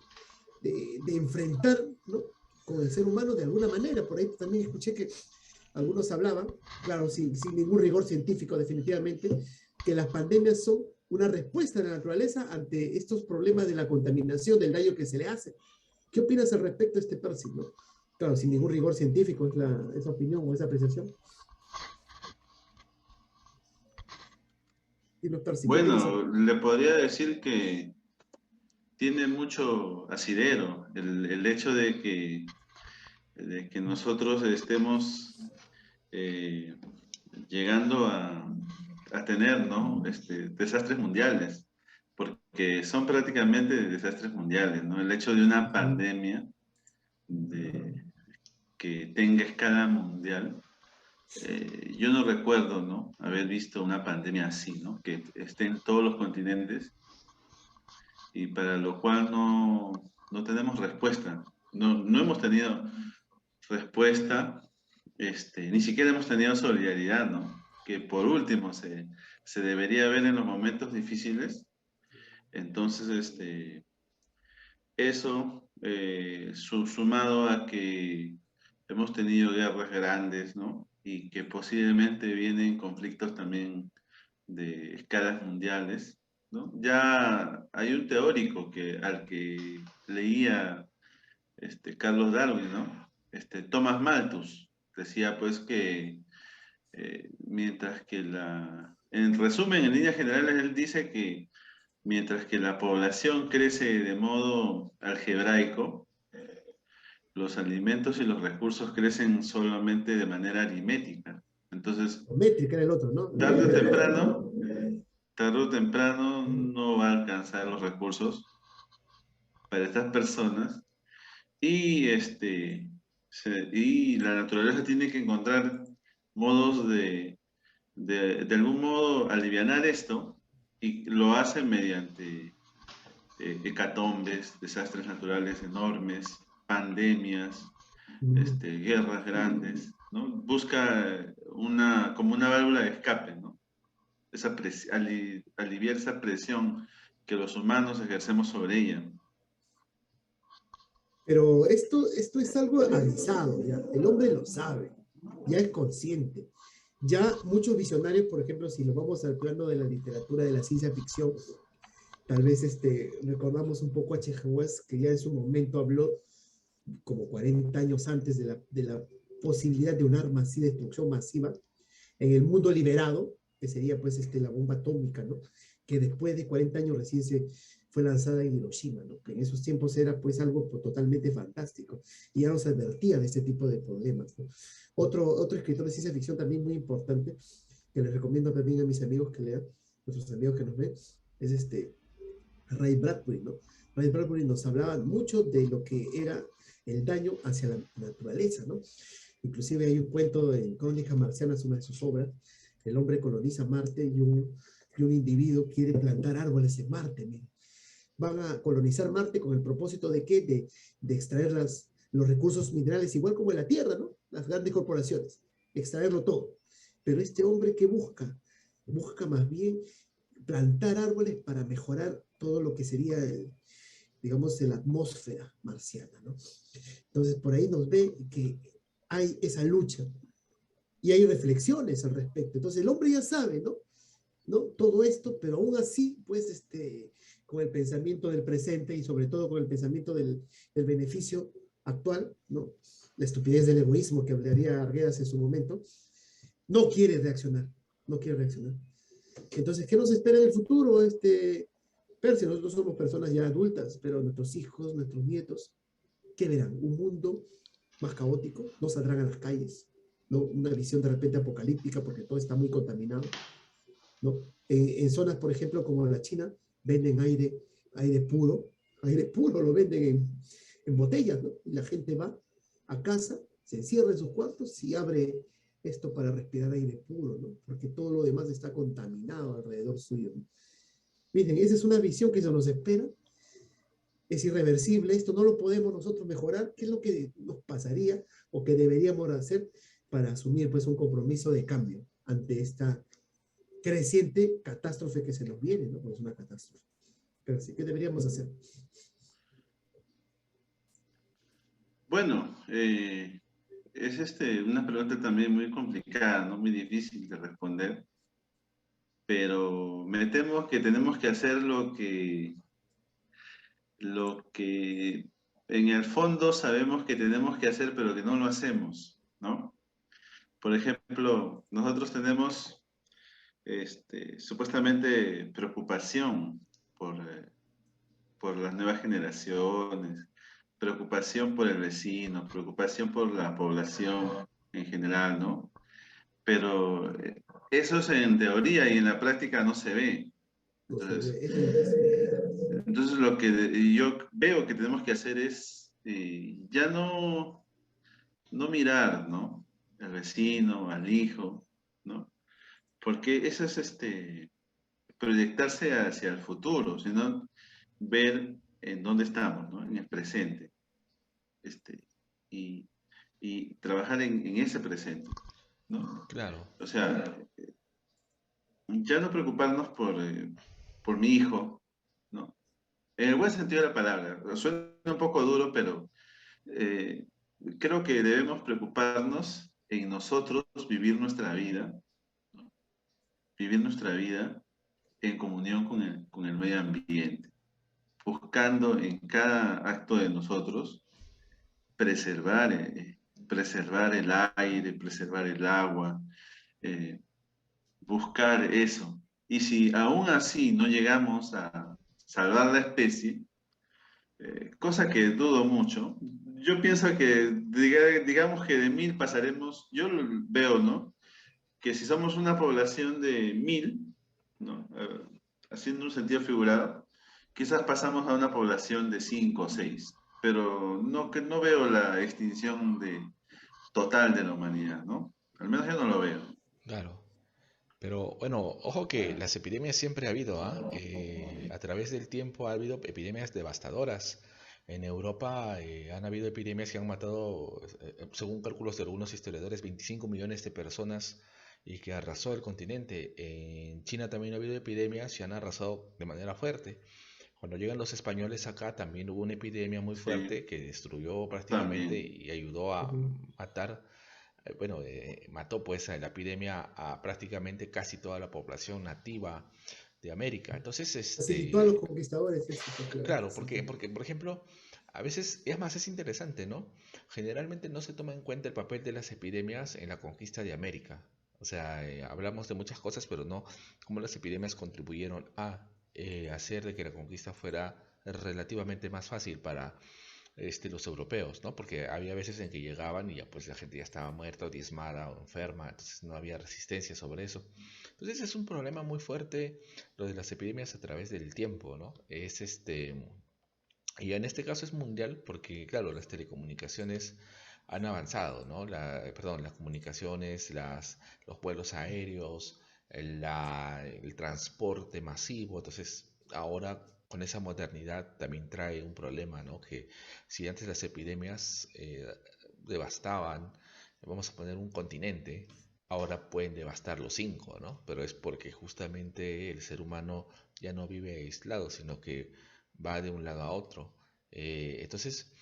enfrentar, ¿no? Con el ser humano de alguna manera. Por ahí también escuché que algunos hablaban, claro, sin ningún rigor científico definitivamente, que las pandemias son una respuesta de la naturaleza ante estos problemas de la contaminación, del daño que se le hace. ¿Qué opinas al respecto de este Percy, no? Claro, sin ningún rigor científico es esa opinión o esa apreciación. Dilo, Percy, ¿qué piensas? Bueno, le podría decir que tiene mucho asidero el hecho de que nosotros estemos eh, llegando a tener, ¿no? Desastres mundiales, porque son prácticamente desastres mundiales, ¿no? El hecho de una pandemia de, que tenga escala mundial, yo no recuerdo, ¿no? Haber visto una pandemia así, ¿no? Que esté en todos los continentes y para lo cual no tenemos respuesta. No hemos tenido respuesta, ni siquiera hemos tenido solidaridad, ¿no? Que por último se debería ver en los momentos difíciles. Entonces, eso sumado a que hemos tenido guerras grandes, ¿no? Y que posiblemente vienen conflictos también de escalas mundiales, ¿no? Ya hay un teórico al que leía Carlos Darwin, ¿no? Thomas Malthus decía pues que mientras que en resumen, en líneas generales, él dice que mientras que la población crece de modo algebraico, los alimentos y los recursos crecen solamente de manera aritmética. Entonces, O métrica era el otro, ¿no? tarde o temprano, tarde o temprano no va a alcanzar los recursos para estas personas y, y la naturaleza tiene que encontrar modos de algún modo alivianar esto y lo hace mediante hecatombes, desastres naturales enormes, pandemias, guerras grandes, ¿no? Busca como una válvula de escape, ¿no? Aliviar esa presión que los humanos ejercemos sobre ella. Pero esto es algo avisado, ¿ya? El hombre lo sabe, ya es consciente. Ya muchos visionarios, por ejemplo, si lo vamos al plano de la literatura, de la ciencia ficción, tal vez recordamos un poco a H.G. Wells, que ya en su momento habló, como 40 años antes de la posibilidad de un arma así de destrucción masiva, en el mundo liberado, que sería pues la bomba atómica, ¿no? Que después de 40 años recién se fue lanzada en Hiroshima, ¿no? Que en esos tiempos era pues algo totalmente fantástico y ya nos advertía de este tipo de problemas, ¿no? Otro escritor de ciencia ficción también muy importante, que les recomiendo también a mis amigos que lean, nuestros amigos que nos ven, es Ray Bradbury, ¿no? Ray Bradbury nos hablaba mucho de lo que era el daño hacia la naturaleza, ¿no? Inclusive hay un cuento en Crónicas Marcianas, una de sus obras, el hombre coloniza Marte y un individuo quiere plantar árboles en Marte. Miren. Van a colonizar Marte con el propósito de ¿qué? De extraer los recursos minerales, igual como en la Tierra, ¿no? Las grandes corporaciones, extraerlo todo. Pero este hombre, ¿qué busca? Busca más bien plantar árboles para mejorar todo lo que sería, digamos, la atmósfera marciana, ¿no? Entonces, por ahí nos ve que hay esa lucha y hay reflexiones al respecto. Entonces, el hombre ya sabe, ¿no? ¿No? Todo esto, pero aún así, pues, con el pensamiento del presente y sobre todo con el pensamiento del beneficio actual, ¿no? La estupidez del egoísmo que hablaría Arguedas en su momento, no quiere reaccionar, no quiere reaccionar. Entonces, ¿qué nos espera en el futuro? Percy, nosotros somos personas ya adultas, pero nuestros hijos, nuestros nietos, ¿qué verán? Un mundo más caótico, no saldrán a las calles, ¿no? Una visión de repente apocalíptica porque todo está muy contaminado, ¿no? En zonas, por ejemplo, como la China, venden aire puro lo venden en botellas, ¿no? Y la gente va a casa, se encierra en sus cuartos y abre esto para respirar aire puro, ¿no? Porque todo lo demás está contaminado alrededor suyo, ¿no? Miren, esa es una visión que se nos espera, es irreversible, esto no lo podemos nosotros mejorar. ¿Qué es lo que nos pasaría o que deberíamos hacer para asumir pues un compromiso de cambio ante esta creciente catástrofe que se nos viene, ¿no? Pues es una catástrofe. Pero sí, ¿qué deberíamos hacer? Bueno, es una pregunta también muy complicada, ¿no? Muy difícil de responder, pero me temo que tenemos que hacer lo que en el fondo sabemos que tenemos que hacer, pero que no lo hacemos, ¿no? Por ejemplo, nosotros tenemos supuestamente preocupación por las nuevas generaciones, preocupación por el vecino, preocupación por la población en general, ¿no? Pero eso es en teoría y en la práctica no se ve. No sé, Entonces, es difícil. entonces lo que yo veo que tenemos que hacer es ya no mirar, ¿no? Al vecino, al hijo, ¿no? Porque eso es proyectarse hacia el futuro, sino ver en dónde estamos, ¿no? En el presente. Este, y, y trabajar en ese presente, ¿no? Claro. O sea, ya no preocuparnos por mi hijo, ¿no? En el buen sentido de la palabra. Suena un poco duro, pero eh, creo que debemos preocuparnos en nosotros vivir nuestra vida, ¿no? Vivir nuestra vida en comunión con el medio ambiente, buscando en cada acto de nosotros preservar, preservar el aire, preservar el agua, eh, buscar eso. Y si aún así no llegamos a salvar la especie, cosa que dudo mucho, yo pienso que digamos que de 1000 pasaremos, yo veo, ¿no? Que si somos una población de 1000, ¿no? Haciendo un sentido figurado, quizás pasamos a una población de 5 o 6, pero no, que no veo la extinción total de la humanidad, ¿no? Al menos yo no lo veo. Claro. Pero bueno, ojo que las epidemias siempre ha habido, ¿ah? A través del tiempo ha habido epidemias devastadoras. En Europa han habido epidemias que han matado, según cálculos de algunos historiadores, 25 millones de personas y que arrasó el continente. En China también ha habido epidemias y han arrasado de manera fuerte. Cuando llegan los españoles acá también hubo una epidemia muy Sí, fuerte que destruyó prácticamente también. y ayudó a Ujú. matar, bueno, mató pues a la epidemia a prácticamente casi toda la población nativa de América. Entonces, Facilitó a los conquistadores éxito, claro que claro, sí. porque por ejemplo, a veces, es más, es interesante, ¿no? Generalmente no se toma en cuenta el papel de las epidemias en la conquista de América. O sea, hablamos de muchas cosas, pero no cómo las epidemias contribuyeron a hacer de que la conquista fuera relativamente más fácil para los europeos, ¿no? Porque había veces en que llegaban y ya pues la gente ya estaba muerta o diezmada o enferma, entonces no había resistencia sobre eso. Entonces es un problema muy fuerte lo de las epidemias a través del tiempo, ¿no? Y en este caso es mundial porque, claro, las telecomunicaciones han avanzado, ¿no? Perdón, las comunicaciones, los vuelos aéreos, el transporte masivo. Entonces, ahora con esa modernidad también trae un problema, ¿no? Que si antes las epidemias devastaban, vamos a poner un continente, ahora pueden devastar los cinco, ¿no? Pero es porque justamente el ser humano ya no vive aislado, sino que va de un lado a otro. Entonces,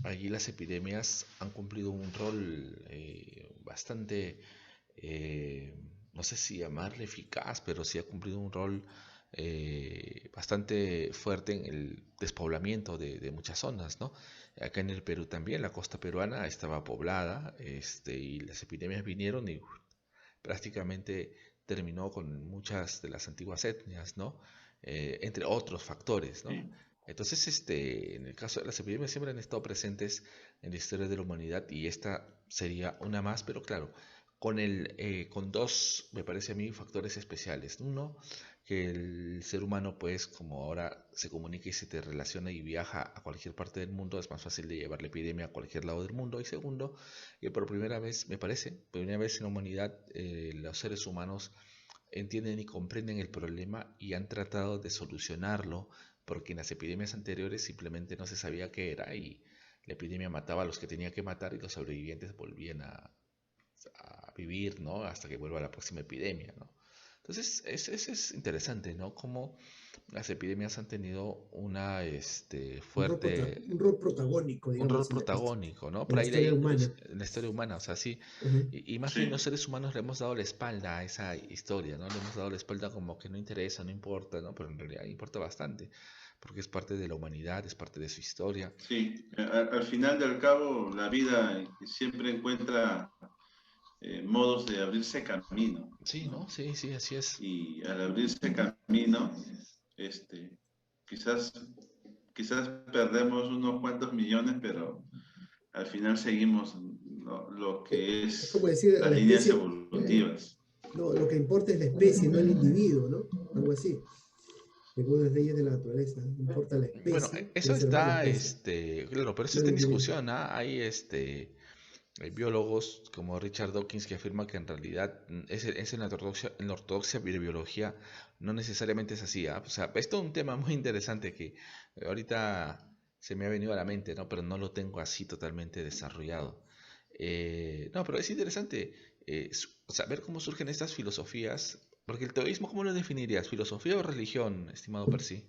allí las epidemias han cumplido un rol bastante, eh, no sé si llamarle eficaz, pero sí ha cumplido un rol bastante fuerte en el despoblamiento de muchas zonas, ¿no? Acá en el Perú también, la costa peruana estaba poblada, y las epidemias vinieron y prácticamente terminó con muchas de las antiguas etnias, ¿no? Entre otros factores, ¿no? Sí. Entonces, en el caso de las epidemias siempre han estado presentes en la historia de la humanidad y esta sería una más, pero claro, con dos, me parece a mí, factores especiales. Uno, que el ser humano, pues, como ahora se comunica y se te relaciona y viaja a cualquier parte del mundo, es más fácil de llevar la epidemia a cualquier lado del mundo. Y segundo, que por primera vez, me parece, por primera vez en la humanidad, los seres humanos entienden y comprenden el problema y han tratado de solucionarlo, porque en las epidemias anteriores simplemente no se sabía qué era y la epidemia mataba a los que tenía que matar y los sobrevivientes volvían a vivir, ¿no? Hasta que vuelva la próxima epidemia, ¿no? Entonces, es interesante, ¿no? Cómo las epidemias han tenido Un rol protagónico, un rol digamos, protagónico, ¿no? en Por la ahí historia leí humana. en la historia humana, o sea, sí, Ujú. y más bien los Sí, seres humanos le hemos dado la espalda a esa historia, ¿no? Le hemos dado la espalda como que no interesa, no importa, ¿no? Pero en realidad importa bastante, porque es parte de la humanidad, es parte de su historia. sí. Al final del cabo, la vida siempre encuentra modos de abrirse camino, Sí, ¿no? ¿no? Sí, sí, así es. Y al abrirse camino, este, quizás, quizás perdemos unos cuantos millones, pero al final seguimos lo que Es como es decir a las la líneas especie, evolutivas. no, lo que importa es la especie, no el individuo, ¿no? Algo así, según las leyes de la naturaleza. No importa la Bueno, especie, eso preservar la está, especie, claro, pero eso no está el en individuo. discusión, ¿ah? Hay biólogos como Richard Dawkins que afirman que en realidad es en la ortodoxia de biología no necesariamente es así, ¿ah? O sea, esto es un tema muy interesante que ahorita se me ha venido a la mente, ¿no? Pero no lo tengo así totalmente desarrollado. No, pero es interesante saber cómo surgen estas filosofías, porque el taoísmo, ¿cómo lo definirías? ¿Filosofía o religión, estimado Percy?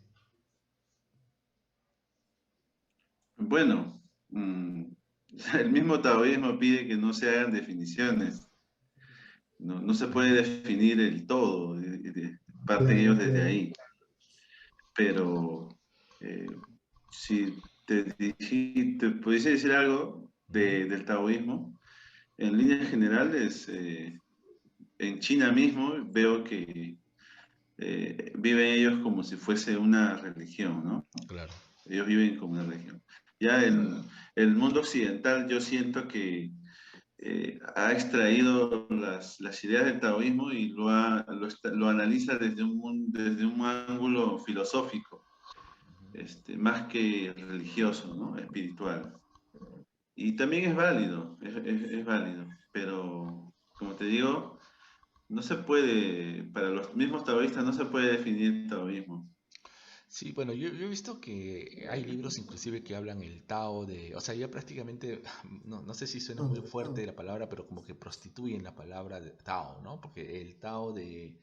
Bueno, el mismo taoísmo pide que no se hagan definiciones. No, no se puede definir el todo, parten Claro, ellos desde claro. ahí. Pero si te pudiese decir algo Ujú. del taoísmo, en líneas generales, en China mismo veo que viven ellos como si fuese una religión, ¿no? Claro. Ellos viven como una religión. Ya el mundo occidental, yo siento que ha extraído las ideas del taoísmo y lo analiza desde un ángulo filosófico, más que religioso, ¿no? Espiritual. Y también es válido, es válido, pero como te digo, no se puede, para los mismos taoístas no se puede definir el taoísmo. Sí, bueno, yo he visto que hay libros inclusive que hablan el Tao de, o sea, ya prácticamente, no sé si suena muy No, fuerte no. la palabra, pero como que prostituyen la palabra de Tao, ¿no? Porque el Tao de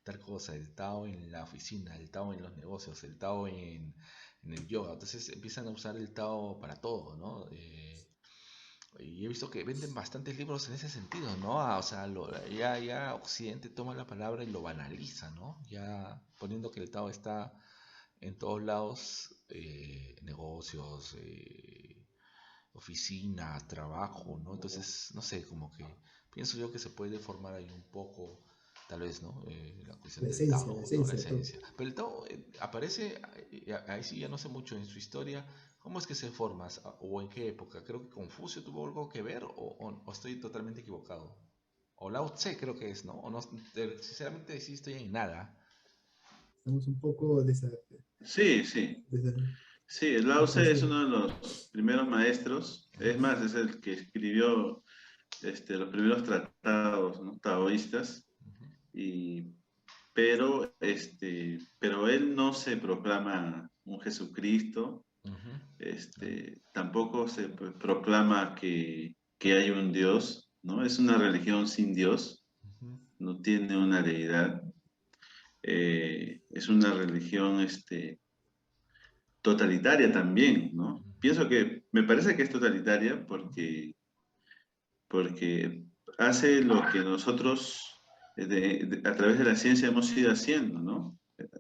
tal cosa, el Tao en la oficina, el Tao en los negocios, el Tao en el yoga, entonces empiezan a usar el Tao para todo, ¿no? Y he visto que venden bastantes libros en ese sentido, ¿no? O sea, ya Occidente toma la palabra y lo banaliza, ¿no? Ya poniendo que el Tao está en todos lados, negocios, oficinas, trabajo, ¿no? Entonces, no sé, como que pienso yo que se puede formar ahí un poco, tal vez, ¿no? La cuestión del La Tao, ¿no? La esencia de todo. esencia. Pero el Tao aparece, ahí sí ya no sé mucho en su historia, ¿cómo es que se forma o en qué época? Creo que Confucio tuvo algo que ver o estoy totalmente equivocado. O Lao Tse creo que es, ¿no? O no, sinceramente sí estoy en nada. Estamos un poco Sí, sí. Sí, el Lao Tse es desconocidos. uno de los primeros maestros, es más, es el que escribió los primeros tratados, ¿no? Taoístas, Ujú, y, pero él no se proclama un Jesucristo, ujú, claro, tampoco se proclama que hay un Dios, ¿no? Es una religión sin Dios, ujú, no tiene una deidad, es una religión totalitaria también, ¿no? Pienso que, me parece que es totalitaria porque hace lo que nosotros a través de la ciencia hemos ido haciendo, ¿no?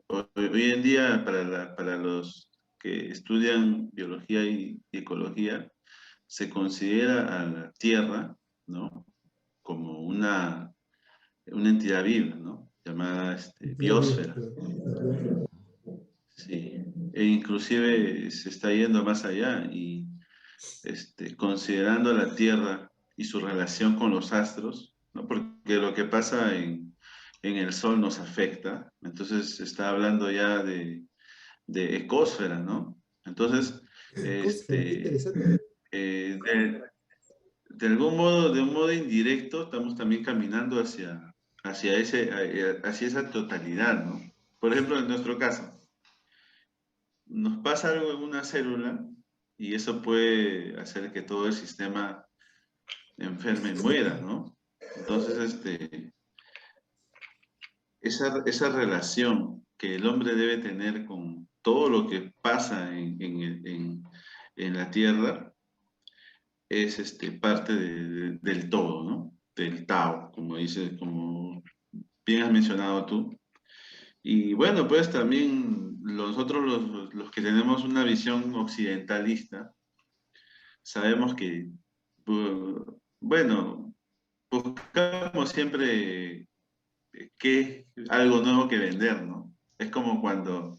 Hoy en día, para los que estudian biología y ecología, se considera a la Tierra, ¿no? Como una entidad viva, ¿no? Llamada Entidad viva, biosfera. claro, claro. Sí, e inclusive se está yendo más allá y considerando la Tierra y su relación con los astros, ¿no? Porque lo que pasa en el Sol nos afecta, entonces se está hablando ya de ecosfera, ¿no? Entonces, Cosfera, qué este, interesante. eh, de, de algún modo, de un modo indirecto, estamos también caminando hacia esa totalidad, ¿no? Por ejemplo, en nuestro caso, nos pasa algo en una célula y eso puede hacer que todo el sistema enferme y muera, ¿no? Entonces, esa relación que el hombre debe tener con todo lo que pasa en la Tierra es parte del todo, ¿no? Del Tao, como dice, como bien has mencionado tú. Y bueno, pues también nosotros los que tenemos una visión occidentalista, sabemos que, bueno, buscamos siempre algo nuevo que vender, ¿no? Es como cuando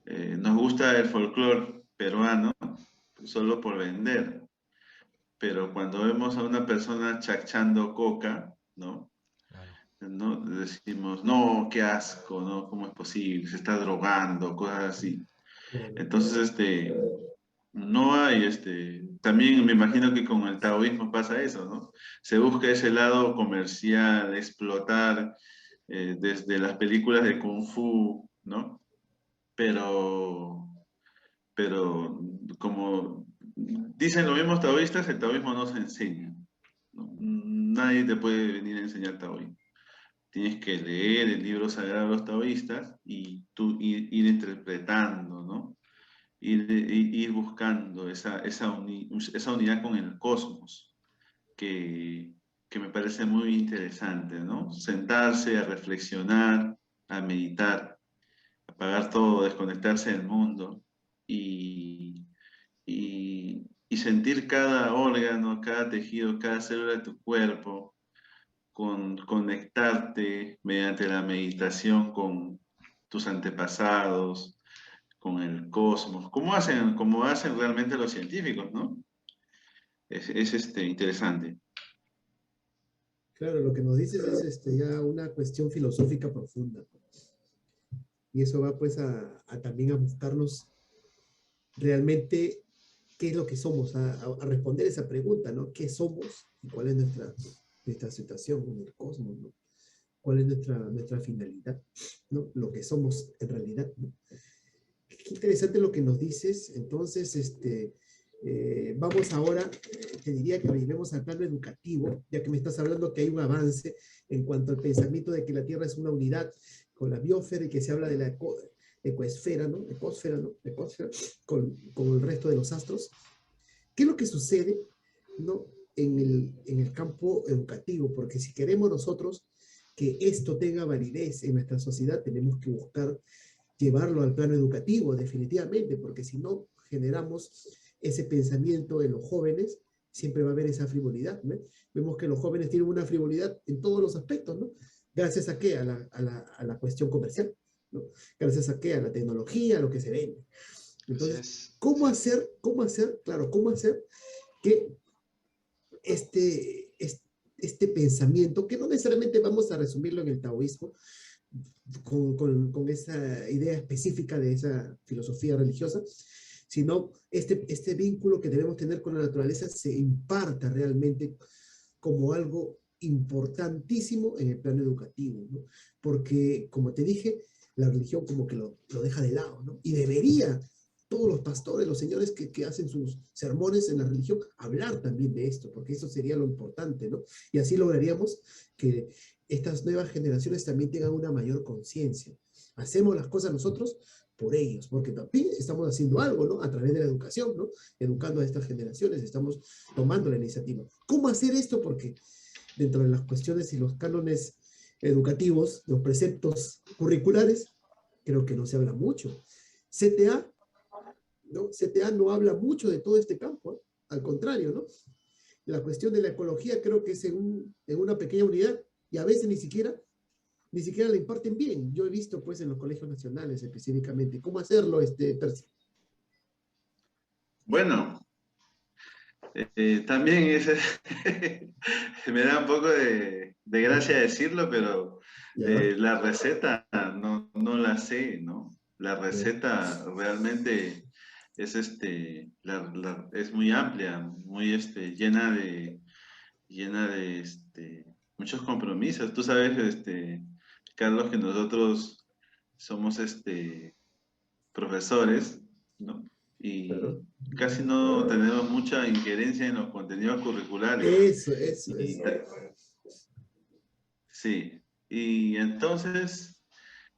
nos gusta el folclore peruano solo por vender, pero cuando vemos a una persona chachando coca, ¿no? claro. ¿No? Decimos, no, qué asco, ¿no? ¿Cómo es posible? Se está drogando, cosas así. Claro. Entonces, no hay, también me imagino que con el taoísmo pasa eso, ¿no? Se busca ese lado comercial, explotar desde las películas de Kung Fu, ¿no? Pero, pero como dicen los mismos taoístas, el taoísmo no se enseña, ¿no? Nadie te puede venir a enseñar taoísmo. Tienes que leer el libro sagrado de los taoístas y tú ir interpretando, ¿no? Ir buscando esa unidad con el cosmos, que, que me parece muy interesante, ¿no? Sentarse a reflexionar, a meditar, apagar todo, desconectarse del mundo y, y sentir cada órgano, cada tejido, cada célula de tu cuerpo, conectarte mediante la meditación con tus antepasados, con el cosmos, como hacen realmente los científicos, ¿no? Es interesante. Claro, lo que nos dices es ya una cuestión filosófica profunda. Y eso va pues a también a buscarnos realmente qué es lo que somos, a responder esa pregunta, ¿no? ¿Qué somos y cuál es nuestra situación en el cosmos, ¿no? ¿Cuál es nuestra finalidad, ¿no? Lo que somos en realidad, ¿no? Qué interesante lo que nos dices. Entonces, vamos ahora, te diría que lo llevemos al plano educativo, ya que me estás hablando que hay un avance en cuanto al pensamiento de que la Tierra es una unidad con la biosfera y que se habla de la ecoesfera, ¿no? Ecosfera, ¿no? Ecosfera, con el resto de los astros. ¿Qué es lo que sucede, ¿no? En el campo educativo? Porque si queremos nosotros que esto tenga validez en nuestra sociedad, tenemos que buscar llevarlo al plano educativo, definitivamente, porque si no generamos ese pensamiento en los jóvenes, siempre va a haber esa frivolidad, ¿no? Vemos que los jóvenes tienen una frivolidad en todos los aspectos, ¿no? ¿Gracias a qué? A la cuestión comercial, ¿no? ¿Gracias a qué? A la tecnología, a lo que se vende. Así Entonces, es, ¿cómo así es. hacer, claro, cómo hacer que este pensamiento, que no necesariamente vamos a resumirlo en el taoísmo, con esa idea específica de esa filosofía religiosa, sino este vínculo que debemos tener con la naturaleza se imparta realmente como algo importantísimo en el plano educativo, ¿no? Porque, como te dije, la religión como que lo deja de lado, ¿no? Y debería todos los pastores, los señores que hacen sus sermones en la religión, hablar también de esto, porque eso sería lo importante, ¿no? Y así lograríamos que estas nuevas generaciones también tengan una mayor conciencia. Hacemos las cosas nosotros por ellos, porque también estamos haciendo algo, ¿no? A través de la educación, ¿no? Educando a estas generaciones, estamos tomando la iniciativa. ¿Cómo hacer esto? Porque dentro de las cuestiones y los cánones educativos, los preceptos curriculares, creo que no se habla mucho. CTA, ¿no? CTA no habla mucho de todo este campo, ¿eh? Al contrario, ¿no? La cuestión de la ecología creo que es en una pequeña unidad y a veces ni siquiera la imparten bien. Yo he visto pues en los colegios nacionales específicamente cómo hacerlo, Percy. Bueno, también me da un poco de gracia decirlo, pero Ya, la receta no la sé, ¿no? La ya, receta realmente es, es muy amplia, muy llena de muchos compromisos. Tú sabes, Carlos, que nosotros somos profesores, ¿no? Y claro. casi no tenemos mucha injerencia en los contenidos curriculares. Eso. Y, sí, y entonces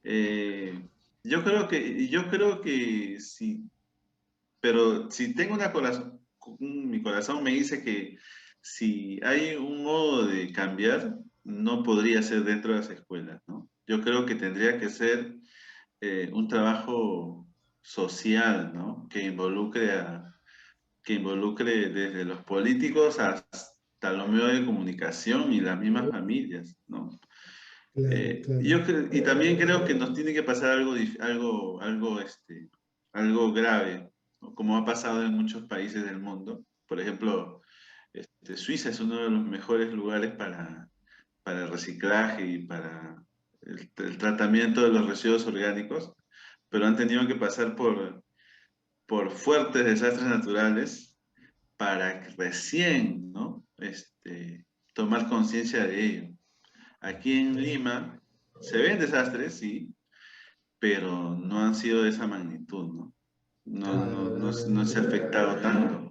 eh, yo creo que sí, pero si tengo mi corazón me dice que si hay un modo de cambiar, no podría ser dentro de las escuelas, ¿no? Yo creo que tendría que ser un trabajo social, ¿no? Que involucre desde los políticos hasta los medios de comunicación y las mismas familias, ¿no? Claro, claro. Y también creo que nos tiene que pasar algo grave, ¿no? Como ha pasado en muchos países del mundo. Por ejemplo, Suiza es uno de los mejores lugares para el reciclaje y para el tratamiento de los residuos orgánicos, pero han tenido que pasar por fuertes desastres naturales para que recién, ¿no? Tomar conciencia de ello. Aquí en Lima se ven desastres, sí, pero no han sido de esa magnitud, ¿no? No se ha afectado tanto.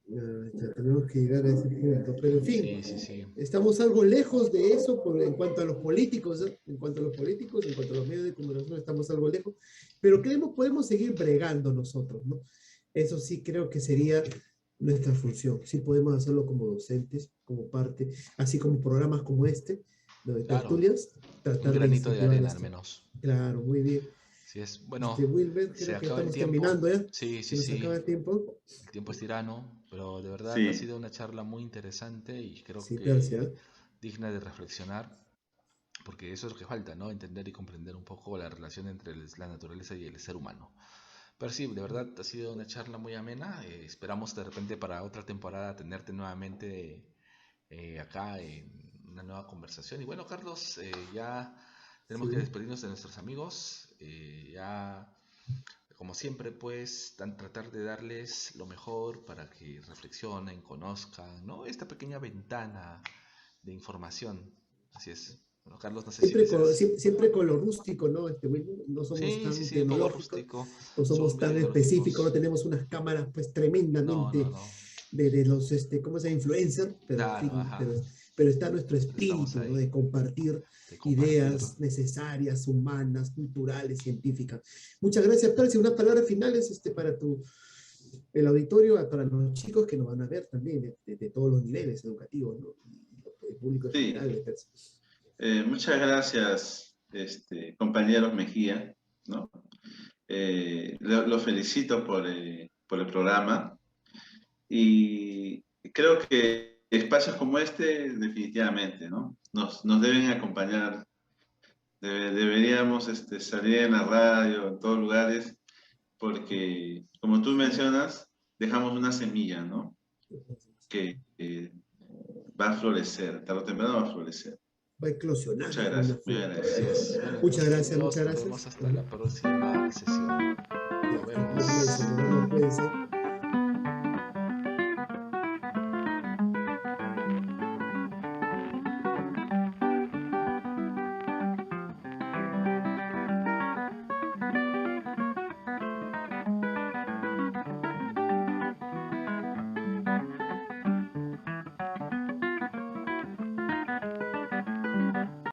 Ya tenemos que llegar a ese punto. Pero en fin, Sí, sí, sí. estamos algo lejos de eso en cuanto a los políticos, ¿eh? En cuanto a los políticos, en cuanto a los medios de comunicación, estamos algo lejos. Pero podemos seguir bregando nosotros, ¿no? Eso sí creo que sería nuestra función. Sí podemos hacerlo como docentes, como parte, así como programas como este, de Claro, tertulias, un tratar de granito de incentivar arena al esto. menos. Claro, muy bien. Si es, bueno, Wilber, se creo que ya acaba el estamos tiempo. terminando ya. Sí, Se sí, nos acaba sí. el tiempo. El tiempo es tirano, pero de verdad ha Sí, sido una charla muy interesante y creo Sí, Persia. que digna de reflexionar, porque eso es lo que falta, ¿no? Entender y comprender un poco la relación entre la naturaleza y el ser humano. Pero sí, de verdad ha sido una charla muy amena. Esperamos de repente para otra temporada tenerte nuevamente acá una nueva conversación. Y bueno, Carlos, ya tenemos que Sí. despedirnos de nuestros amigos. Ya, como siempre, pues, tratar de darles lo mejor para que reflexionen, conozcan, ¿no? Esta pequeña ventana de información. Así es. Bueno, Carlos, no sé si deseas. Siempre con lo rústico, ¿no? Wilmer? No somos Sí, sí, tan sí, un poco tecnológicos, rústico. no Somos somos muy tan específicos, no tecnológicos. tenemos unas cámaras pues No, no, tremendamente no. de los, ¿cómo se llama? Influencer, pero en Claro, fin, ajá. pero está nuestro Pero estamos espíritu, ¿no? ahí De compartir de compartir. ideas necesarias, humanas, culturales, científicas. Muchas gracias, Percy. Unas palabras finales para el auditorio, para los chicos que nos van a ver también, de todos los niveles educativos, ¿no? Y el público en Sí, general, Percy. muchas gracias, compañeros Mejía, ¿no? Lo felicito por el programa y creo que espacios como este definitivamente, ¿no? Nos deben acompañar, deberíamos salir en la radio, en todos lugares, porque como tú mencionas, dejamos una semilla, ¿no? Que va a florecer, tarde o temprano va a florecer. Va a eclosionar Muchas como una gracias, muy flor. Así agradecido. es. Bueno, Muchas entonces gracias, amigos, muchas nos vemos gracias. hasta la próxima sesión. Ya, Nos tranquilo, cuídense, nos vemos, vemos. cuídense.